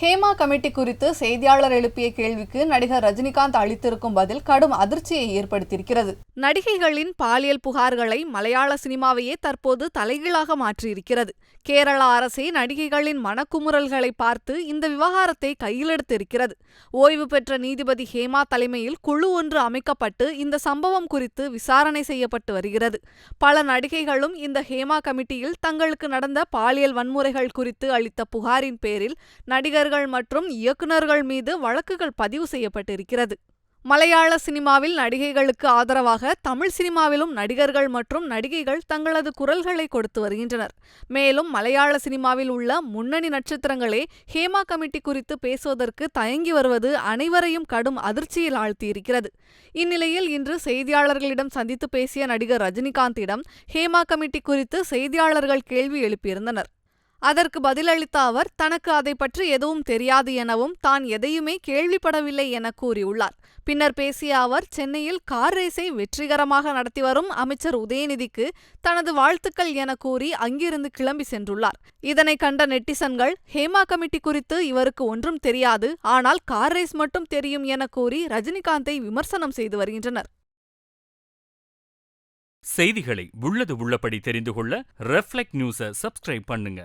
Hema committee குறித்து செய்தியாளர் எழுப்பிய கேள்விக்கு நடிகர் ரஜினிகாந்த் அளித்திருக்கும் பதில் கடும் அதிர்ச்சியை ஏற்படுத்தியிருக்கிறது. நடிகைகளின் பாலியல் புகார்களை மலையாள சினிமாவையே தற்போது தலைகீழாக மாற்றியிருக்கிறது. கேரள அரசே நடிகைகளின் மனக்குமுறல்களை பார்த்து இந்த விவகாரத்தை கையிலெடுத்திருக்கிறது. ஓய்வு பெற்ற நீதிபதி ஹேமா தலைமையில் குழு ஒன்று அமைக்கப்பட்டு இந்த சம்பவம் குறித்து விசாரணை செய்யப்பட்டு வருகிறது. பல நடிகைகளும் இந்த ஹேமா கமிட்டியில் தங்களுக்கு நடந்த பாலியல் வன்முறைகள் குறித்து அளித்த புகாரின் பேரில் நடிகர்கள் மற்றும் இயக்குநர்கள் மீது வழக்குகள் பதிவு செய்யப்பட்டிருக்கிறது. மலையாள சினிமாவில் நடிகைகளுக்கு ஆதரவாக தமிழ் சினிமாவிலும் நடிகர்கள் மற்றும் நடிகைகள் தங்களது குரல்களை கொடுத்து வருகின்றனர். மேலும் மலையாள சினிமாவில் உள்ள முன்னணி நட்சத்திரங்களே ஹேமா கமிட்டி குறித்து பேசுவதற்கு தயங்கி வருவது அனைவரையும் கடும் அதிர்ச்சியில் ஆழ்த்தியிருக்கிறது. இந்நிலையில் இன்று செய்தியாளர்களிடம் சந்தித்து பேசிய நடிகர் ரஜினிகாந்திடம் ஹேமா கமிட்டி குறித்து செய்தியாளர்கள் கேள்வி எழுப்பியிருந்தனர். அதற்கு பதிலளித்த அவர் தனக்கு அதை பற்றி எதுவும் தெரியாது எனவும் தான் எதையுமே கேள்விப்படவில்லை என கூறியுள்ளார். பின்னர் பேசிய அவர் சென்னையில் கார் ரேஸை வெற்றிகரமாக நடத்தி வரும் அமைச்சர் உதயநிதிக்கு தனது வாழ்த்துக்கள் என கூறி அங்கிருந்து கிளம்பி சென்றுள்ளார். இதனை கண்ட நெட்டிசன்கள் ஹேமா கமிட்டி குறித்து இவருக்கு ஒன்றும் தெரியாது, ஆனால் கார் ரேஸ் மட்டும் தெரியும் என கூறி ரஜினிகாந்தை விமர்சனம் செய்து வருகின்றனர். செய்திகளை உள்ளது உள்ளபடி தெரிந்து கொள்ள ரெஃப்ளெக்ட் நியூஸை சப்ஸ்கிரைப் பண்ணுங்க.